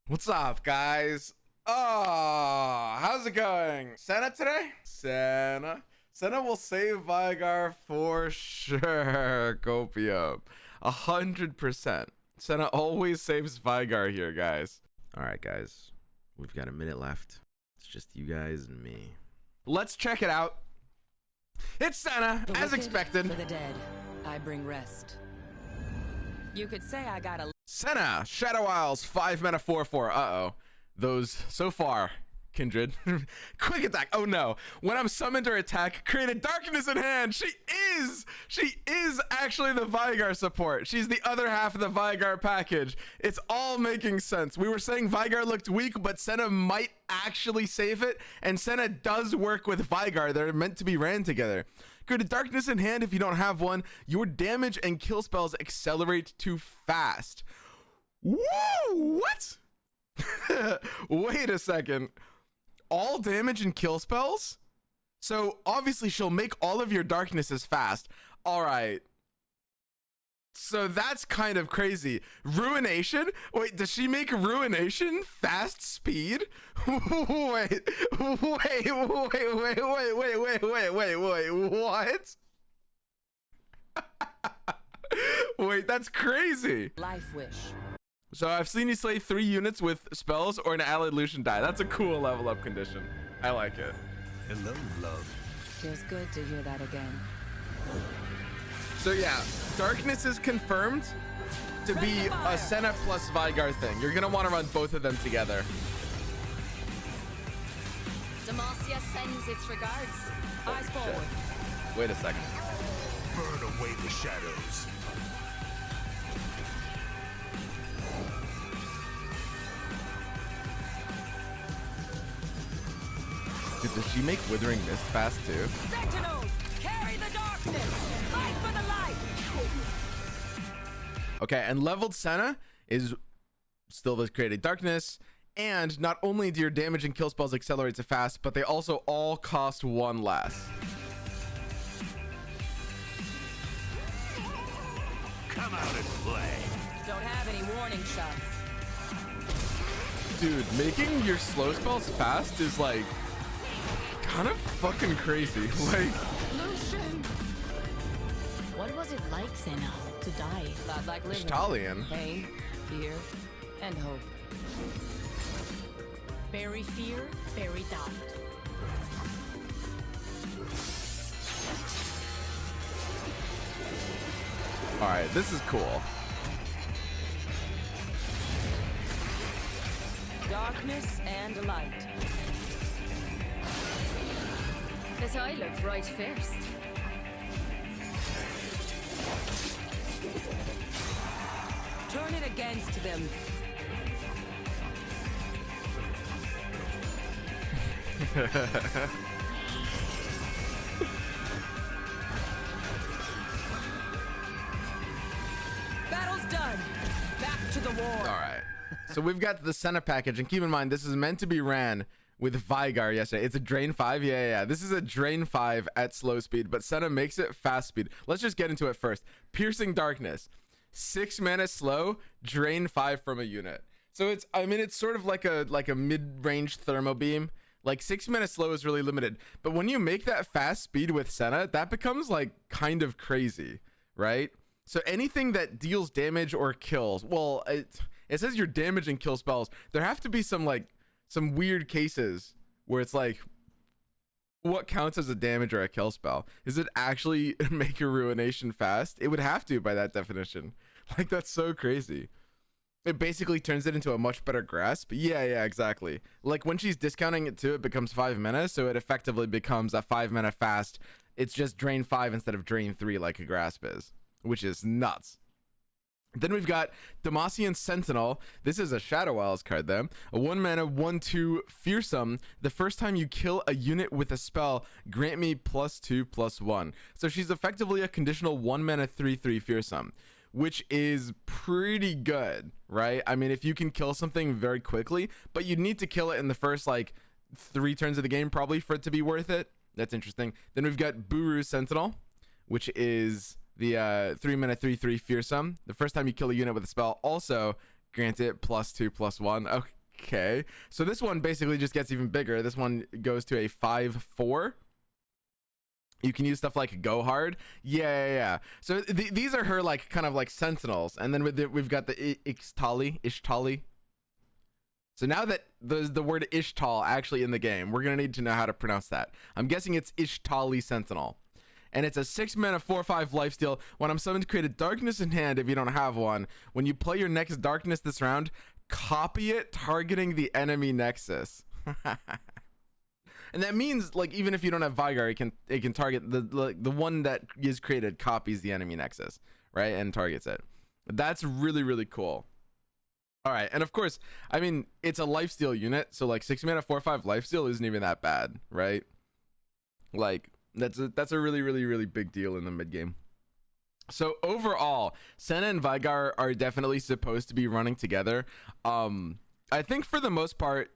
What's up, guys? Oh, how's it going? Senna today? Senna will save Veigar for sure. Copium. 100%. Senna always saves Veigar here, guys. All right, guys. We've got a minute left. It's just you guys and me. Let's check it out. It's Senna, as expected. For the dead, I bring rest. You could say I got a Senna, Shadow Isles, 5 mana 4/4. Uh-oh. Those, so far, Kindred. Quick attack. Oh no. When I'm summoned or attack, create a darkness in hand. She is actually the Veigar support. She's the other half of the Veigar package. It's all making sense. We were saying Veigar looked weak, but Senna might actually save it. And Senna does work with Veigar. They're meant to be ran together. Create a darkness in hand if you don't have one. Your damage and kill spells accelerate too fast. Whoa, what? Wait a second. All damage and kill spells? So obviously she'll make all of your darknesses fast. All right. So that's kind of crazy. Ruination? Wait, does she make Ruination fast speed? Wait, what? Wait, that's crazy. life wish. So I've seen you slay 3 units with spells or an allied Lucian die. That's a cool level up condition. I like it. Hello, love. Feels good to hear that again. So yeah, darkness is confirmed to be a Senna plus Veigar thing. You're gonna want to run both of them together. Demacian sends its regards. Eyes forward. Wait a second. Burn away the shadows. Dude, does she make Withering Mist fast too? Sentinels, carry the darkness. Fight for the light. Okay, and leveled Senna is still with created darkness, and not only do your damage and kill spells accelerate to fast, but they also all cost 1 less. Come out and play. Don't have any warning shots. Dude, making your slow spells fast is like kind of fucking crazy. Like, Lucian. What was it like, Senna, to die? Not like living. Ixtalian. Pain, fear, and hope. Very fear, very doubt. All right, this is cool. Darkness and light. Guess I looked right first. Turn it against them. Battle's done. Back to the war. All right. So we've got the Senna package, and keep in mind, this is meant to be ran with Veigar yesterday. It's a drain 5. Yeah. This is a drain 5 at slow speed, but Senna makes it fast speed. Let's just get into it first. Piercing Darkness. 6 mana slow, drain 5 from a unit. So it's, I mean, it's sort of like a mid-range thermo beam. Like 6 mana slow is really limited, but when you make that fast speed with Senna, that becomes like kind of crazy, right? So anything that deals damage or kills, well, it says your damage and kill spells. There have to be some weird cases where it's like, what counts as a damage or a kill spell? Is it actually make your Ruination fast? It would have to by that definition. Like, that's so crazy. It basically turns it into a much better grasp. Yeah, exactly. Like when she's discounting it too, it becomes 5 mana, so it effectively becomes a 5 mana fast. It's just drain 5 instead of drain 3 like a grasp is, which is nuts. Then we've got Demacian Sentinel. This is a Shadow Isles card then. A 1 mana 1/2 fearsome. The first time you kill a unit with a spell, grant me +2/+1. So she's effectively a conditional 1 mana 3/3 fearsome, which is pretty good, right? I mean, if you can kill something very quickly, but you need to kill it in the first like 3 turns of the game probably for it to be worth it. That's interesting. Then we've got Buhru Sentinel, which is the 3 mana 3/3 fearsome. The first time you kill a unit with a spell, also grant it +2/+1. Okay, so this one basically just gets even bigger. This one goes to a 5/4. You can use stuff like go hard. Yeah. So these are her like kind of like sentinels, and then we've got the Ixtali. So now that the word Ishtal actually in the game, we're gonna need to know how to pronounce that. I'm guessing it's Ixtali Sentinel, and it's a 6-mana 4/5 lifesteal. When I'm summoned, create a darkness in hand if you don't have one. When you play your next darkness this round, copy it targeting the enemy nexus. And that means like even if you don't have Veigar, it can target the one that is created, copies the enemy nexus, right, and targets it. That's really, really cool. All right, and of course, I mean, it's a lifesteal unit, so like 6-mana 4/5 lifesteal isn't even that bad, right? Like that's a really, really, really big deal in the mid game. So overall, Senna and Veigar are definitely supposed to be running together. I think for the most part,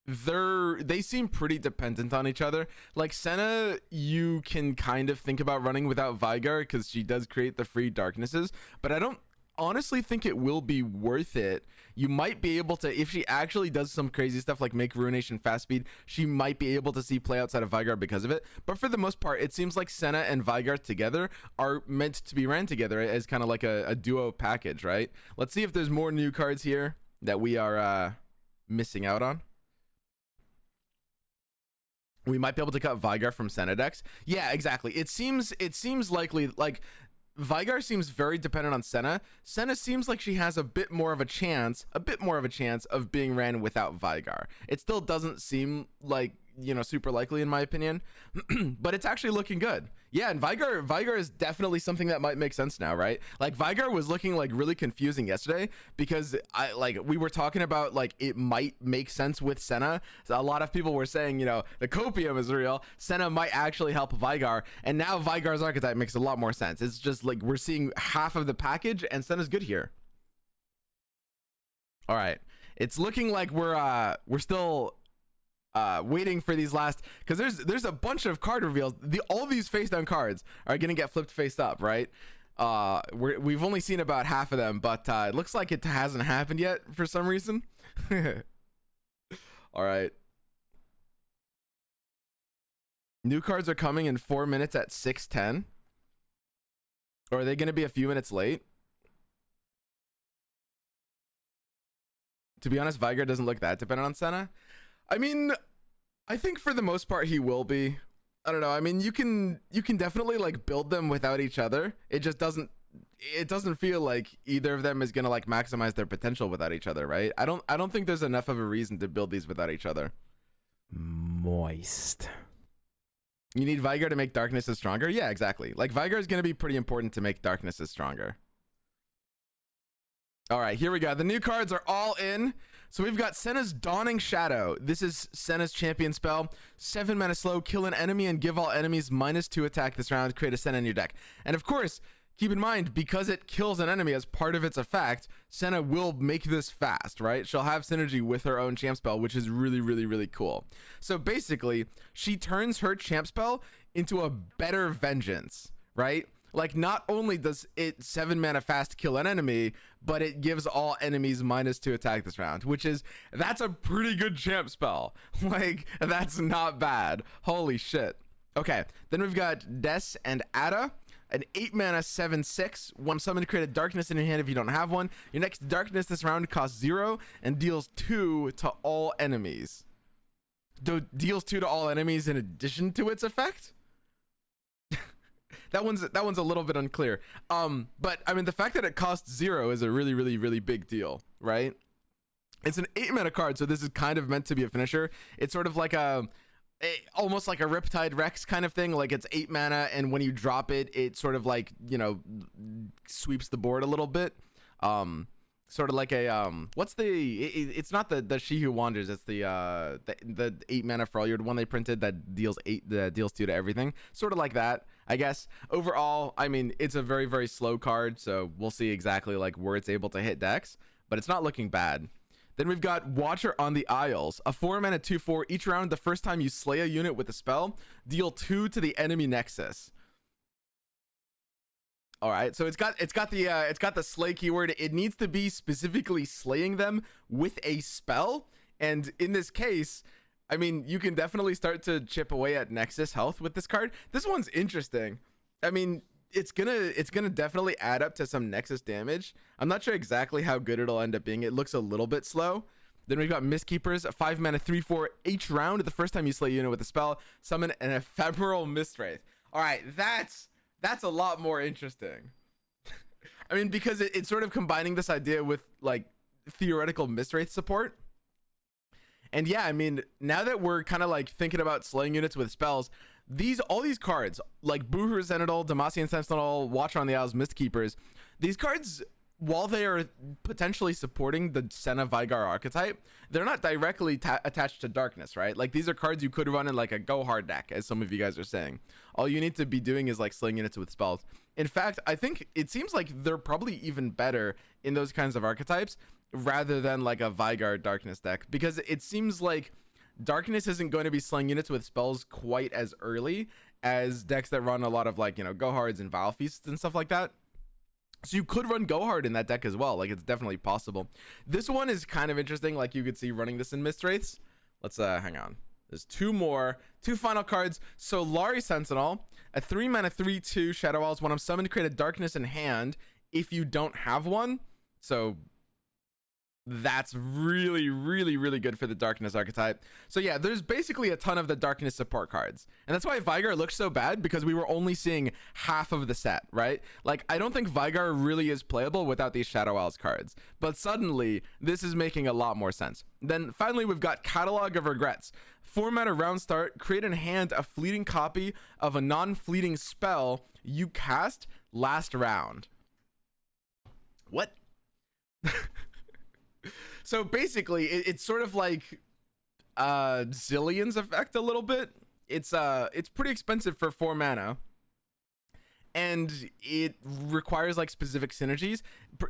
they seem pretty dependent on each other. Like Senna, you can kind of think about running without Veigar because she does create the free darknesses, but I don't honestly think it will be worth it. You might be able to, if she actually does some crazy stuff like make Ruination fast speed, she might be able to see play outside of Veigar because of it. But for the most part, it seems like Senna and Veigar together are meant to be ran together as kind of like a duo package, right? Let's see if there's more new cards here that we are missing out on. We might be able to cut Veigar from Senna decks. Yeah, exactly. It seems likely, like Veigar seems very dependent on Senna. Senna seems like she has a bit more of a chance of being ran without Veigar. It still doesn't seem like, you know, super likely in my opinion, but it's actually looking good. Yeah, and Veigar is definitely something that might make sense now, right? Like Veigar was looking like really confusing yesterday because we were talking about like it might make sense with Senna. So a lot of people were saying, you know, the copium is real. Senna might actually help Veigar, and now Veigar's archetype makes a lot more sense. It's just like we're seeing half of the package, and Senna's good here. All right, it's looking like we're still waiting for these last, because there's a bunch of card reveals. All these face down cards are gonna get flipped face up, right? We've only seen about half of them, but it looks like it hasn't happened yet for some reason. All right, new cards are coming in 4 minutes at 6:10, or are they gonna be a few minutes late? To be honest, Veigar doesn't look that dependent on Senna. I mean, I think for the most part he will be. I don't know. I mean, you can definitely like build them without each other. It just doesn't feel like either of them is going to like maximize their potential without each other, right? I don't think there's enough of a reason to build these without each other. Moist. You need Veigar to make darknesses stronger? Yeah, exactly. Like Veigar is going to be pretty important to make darknesses stronger. All right, here we go. The new cards are all in. So we've got Senna's Dawning Shadow. This is Senna's champion spell. 7 mana slow, kill an enemy and give all enemies -2 attack this round. Create a Senna in your deck. And of course, keep in mind, because it kills an enemy as part of its effect, Senna will make this fast, right? She'll have synergy with her own champ spell, which is really, really, really cool. So basically, she turns her champ spell into a better vengeance, right? Like, not only does it 7 mana fast kill an enemy, but it gives all enemies -2 attack this round, that's a pretty good champ spell. Like, that's not bad. Holy shit. Okay, then we've got Des and Ada, an 8 mana 7/6. When summoned, create a darkness in your hand if you don't have one. Your next darkness this round costs 0 and deals 2 to all enemies. Deals 2 to all enemies in addition to its effect? That one's a little bit unclear. But I mean, the fact that it costs 0 is a really, really, really big deal, right? It's an 8 mana card, so this is kind of meant to be a finisher. It's sort of like almost like a Riptide Rex kind of thing. Like, it's 8 mana, and when you drop it, it sort of like, you know, sweeps the board a little bit. Sort of like a it's not the She Who Wanders, it's the 8 mana for all your one they printed that deals 2 to everything, sort of like that, I guess. Overall, I mean, it's a very, very slow card, so we'll see exactly like where it's able to hit decks, but it's not looking bad. Then we've got Watcher on the Isles, a 4 mana 2/4. Each round, the first time you slay a unit with a spell, deal 2 to the enemy nexus. All right, so it's got the slay keyword. It needs to be specifically slaying them with a spell, and in this case, I mean, you can definitely start to chip away at Nexus health with this card. This one's interesting. I mean, it's gonna definitely add up to some Nexus damage. I'm not sure exactly how good it'll end up being. It looks a little bit slow. Then we've got Mistkeepers, a 5 mana 3/4 each round. The first time you slay a unit with a spell, summon an ephemeral Mistwraith. All right, that's a lot more interesting. I mean, because it's sort of combining this idea with like theoretical Mistwraith support. And yeah, I mean, now that we're kind of like thinking about slaying units with spells, all these cards like Buhru Sentinel, Demacian Sentinel, Watcher on the Isles, Mistkeepers, these cards, while they are potentially supporting the Senna Veigar archetype, they're not directly attached to darkness, right? Like, these are cards you could run in like a go hard deck, as some of you guys are saying. All you need to be doing is like slaying units with spells. In fact, I think it seems like they're probably even better in those kinds of archetypes rather than like a Veigar darkness deck, because it seems like darkness isn't going to be slaying units with spells quite as early as decks that run a lot of like, you know, go hards and Vile Feasts and stuff like that. So you could run go hard in that deck as well. Like, it's definitely possible. This one is kind of interesting. Like, you could see running this in Mistwraiths. Let's hang on. There's two final cards. Solari Sentinel, a 3 mana 3/2 Shadow Owls. When I'm summoned, create a darkness in hand if you don't have one. So that's really, really, really good for the darkness archetype. So yeah, there's basically a ton of the darkness support cards, and that's why Veigar looks so bad, because we were only seeing half of the set, right? Like, I don't think Veigar really is playable without these Shadow Owls cards, but suddenly this is making a lot more sense. Then finally, we've got Catalogue of Regrets. 4 mana round start, create in hand a fleeting copy of a non-fleeting spell you cast last round. What? So basically, it's sort of like Zillion's effect a little bit. It's pretty expensive for 4 mana, and it requires like specific synergies.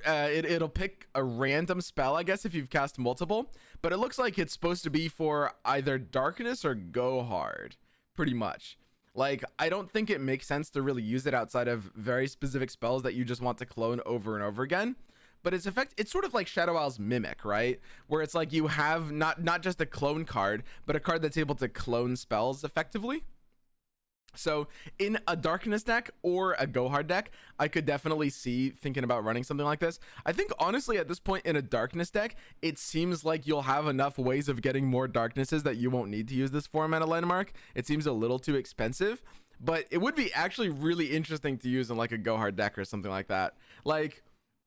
It'll pick a random spell, I guess, if you've cast multiple, but it looks like it's supposed to be for either darkness or go hard, pretty much. Like, I don't think it makes sense to really use it outside of very specific spells that you just want to clone over and over again. But it's sort of like Shadow Owl's Mimic, right? Where it's like you have not just a clone card, but a card that's able to clone spells effectively. So in a darkness deck or a go hard deck, I could definitely see thinking about running something like this. I think honestly at this point in a darkness deck, it seems like you'll have enough ways of getting more darknesses that you won't need to use this 4 mana landmark. It seems a little too expensive, but it would be actually really interesting to use in like a go hard deck or something like that. Like,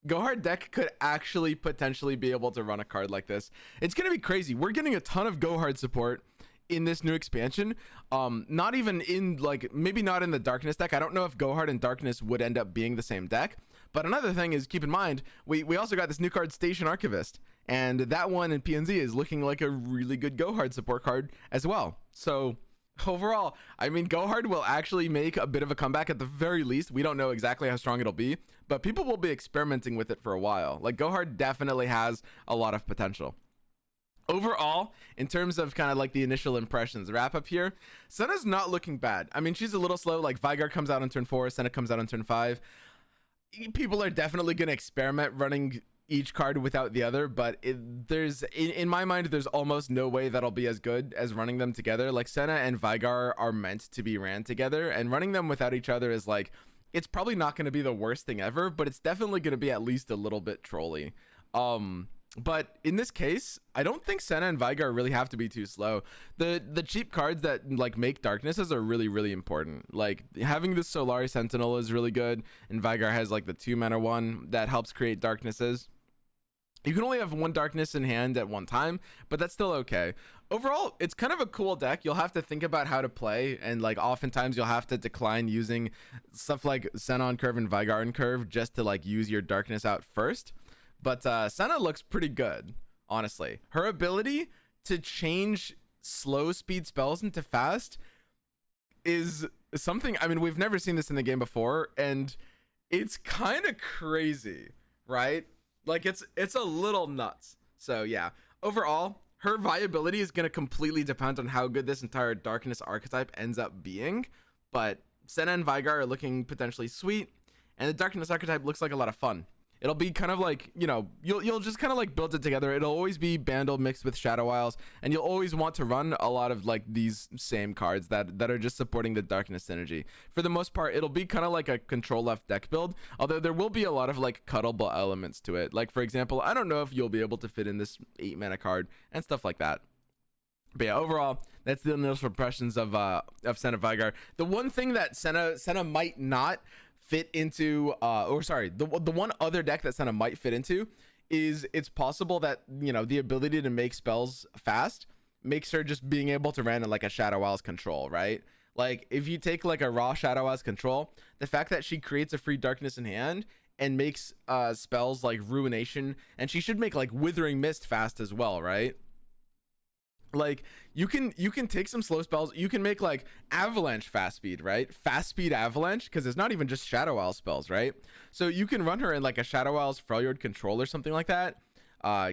go hard deck could actually potentially be able to run a card like this. It's gonna be crazy. We're getting a ton of go hard support in this new expansion. Not even in like, maybe not in the darkness deck. I don't know if go hard and darkness would end up being the same deck. But another thing is, keep in mind, we also got this new card, Station Archivist, and that one in PNZ is looking like a really good go hard support card as well. So overall, I mean, go hard will actually make a bit of a comeback at the very least. We don't know exactly how strong it'll be, but people will be experimenting with it for a while. Like, go hard definitely has a lot of potential. Overall, in terms of kind of like the initial impressions wrap up here, Senna's not looking bad. I mean, she's a little slow. Like, Veigar comes out on turn 4, Senna comes out on turn 5. People are definitely going to experiment running each card without the other, but in my mind, there's almost no way that'll be as good as running them together. Like, Senna and Veigar are meant to be ran together, and running them without each other is like, it's probably not going to be the worst thing ever, but it's definitely going to be at least a little bit trolly. But in this case, I don't think Senna and Veigar really have to be too slow. The cheap cards that like make darknesses are really, really important. Like, having this Solari Sentinel is really good, and Veigar has like the 2 mana one that helps create darknesses. You can only have 1 darkness in hand at one time, but that's still okay. Overall, it's kind of a cool deck. You'll have to think about how to play, and like oftentimes you'll have to decline using stuff like Senna on curve and Veigar on curve just to like use your darkness out first. But Senna looks pretty good, honestly. Her ability to change slow speed spells into fast is something, I mean, we've never seen this in the game before, and it's kind of crazy, right? Like, it's a little nuts. So yeah, overall, her viability is going to completely depend on how good this entire darkness archetype ends up being. But Senna and Veigar are looking potentially sweet, and the darkness archetype looks like a lot of fun. It'll be kind of like, you know, you'll just kind of like build it together. It'll always be Bandle mixed with Shadow Isles, and you'll always want to run a lot of like these same cards that are just supporting the darkness synergy. For the most part, it'll be kind of like a control left deck build, although there will be a lot of like cuddleable elements to it. Like, for example, I don't know if you'll be able to fit in this 8 mana card and stuff like that. But yeah, overall, that's the initial impressions of Senna and Veigar. The one thing that Senna might not fit into, the one other deck that Senna might fit into is, it's possible that, you know, the ability to make spells fast makes her just being able to run in like a Shadow Isles control, right? Like, if you take like a raw Shadow Isles control, the fact that she creates a free darkness in hand and makes spells like Ruination, and she should make like Withering Mist fast as well, right? Like, you can take some slow spells. You can make like Avalanche fast speed, right? Fast speed Avalanche, because it's not even just Shadow Isle spells, right? So you can run her in like a Shadow Isles Freljord control or something like that.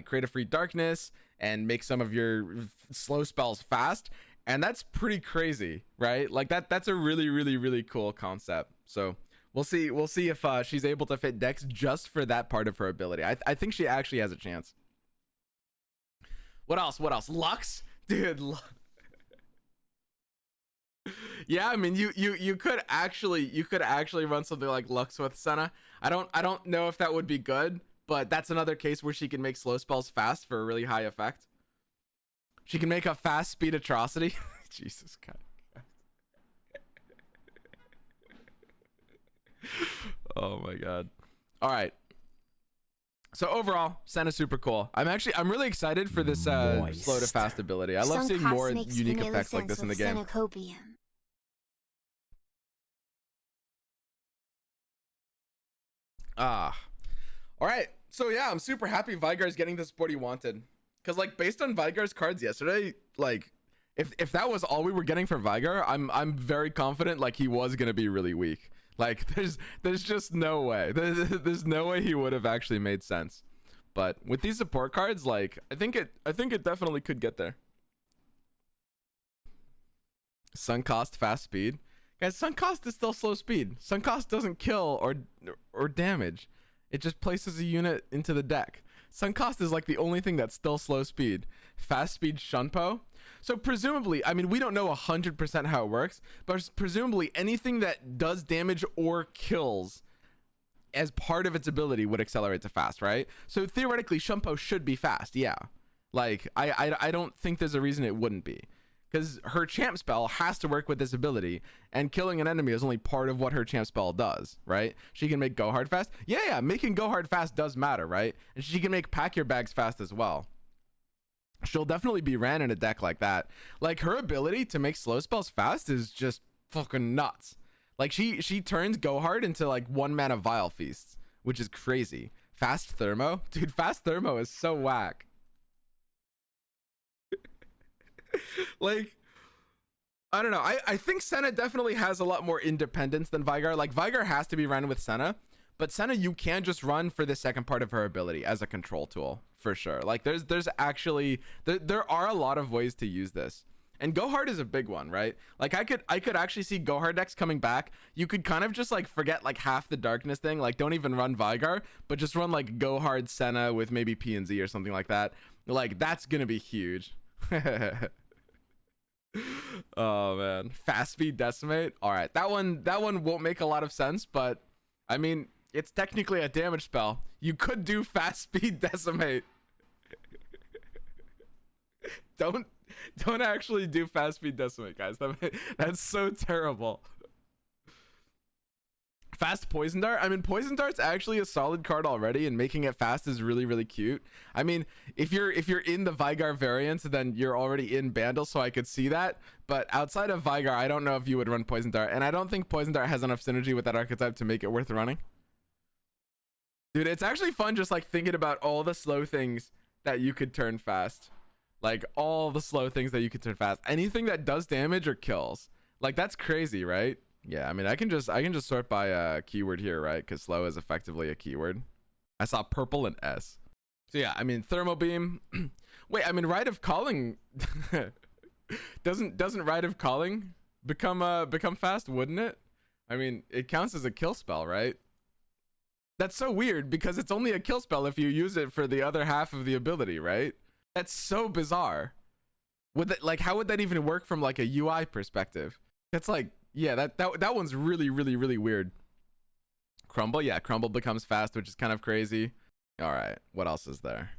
Create a free darkness and make some of your slow spells fast, and that's pretty crazy, right? Like that's a really cool concept. So we'll see if she's able to fit decks just for that part of her ability. I think she actually has a chance. What else? Lux? Dude, yeah, I mean, you could actually run something like Lux with Senna. I don't know if that would be good, but that's another case where she can make slow spells fast for a really high effect. She can make a fast speed atrocity. Jesus God. Oh my God. All right. So overall, Senna's super cool. I'm really excited for this slow to fast ability. I love seeing more unique effects like this in the game. All right. So yeah, I'm super happy Veigar's getting the support he wanted. Cause like, based on Veigar's cards yesterday, like if that was all we were getting for Veigar, I'm very confident like he was gonna be really weak. Like, there's just no way. There's no way he would have actually made sense. But with these support cards, like, I think it definitely could get there. Sunk cost, fast speed. Guys, sunk cost is still slow speed. Sunk cost doesn't kill or damage. It just places a unit into the deck. Sunk cost is like the only thing that's still slow speed. Fast speed Shunpo. So presumably, I mean, we don't know 100% how it works, but presumably anything that does damage or kills as part of its ability would accelerate to fast, right? So theoretically, Shunpo should be fast, yeah. Like, I don't think there's a reason it wouldn't be. Because her champ spell has to work with this ability, and killing an enemy is only part of what her champ spell does, right? She can make Go Hard fast. Yeah, making Go Hard fast does matter, right? And she can make Pack Your Bags fast as well. She'll definitely be ran in a deck like that. Like, her ability to make slow spells fast is just fucking nuts. Like, she turns Go Hard into like 1 mana Vile Feasts, which is crazy. Fast Thermo? Dude, Fast Thermo is so whack. Like, I don't know. I think Senna definitely has a lot more independence than Veigar. Like, Veigar has to be run with Senna, but Senna you can just run for the second part of her ability as a control tool for sure. Like, there's actually there are a lot of ways to use this, and Go Hard is a big one, right? Like, I could actually see Go Hard decks coming back. You could kind of just like forget like half the darkness thing, like don't even run Veigar, but just run like Go Hard Senna with maybe P and Z or something like that. Like, that's gonna be huge. Oh man, fast speed Decimate. All right, that one won't make a lot of sense, but I mean, it's technically a damage spell. You could do fast speed Decimate. Don't actually do fast speed Decimate, guys. That's so terrible. Fast Poison Dart. I mean, Poison Dart's actually a solid card already, and making it fast is really cute. I mean, if you're in the Veigar variant, then you're already in Bandle, so I could see that. But outside of Veigar, I don't know if you would run Poison Dart, and I don't think Poison Dart has enough synergy with that archetype to make it worth running. Dude, it's actually fun just like thinking about all the slow things that you could turn fast. Like, all the slow things that you could turn fast. Anything that does damage or kills. Like, that's crazy, right? Yeah, I mean, I can just sort by a keyword here, right? Because slow is effectively a keyword. I saw purple and S. So yeah, I mean, Thermal Beam. Wait, I mean, Rite of Calling doesn't Rite of Calling become fast, wouldn't it? I mean, it counts as a kill spell, right? That's so weird because it's only a kill spell if you use it for the other half of the ability, right? That's so bizarre. Would that, like, how would that even work from like a UI perspective? That's like, yeah, that one's really, really, really weird. Crumble, yeah, crumble becomes fast, which is kind of crazy. All right, what else is there?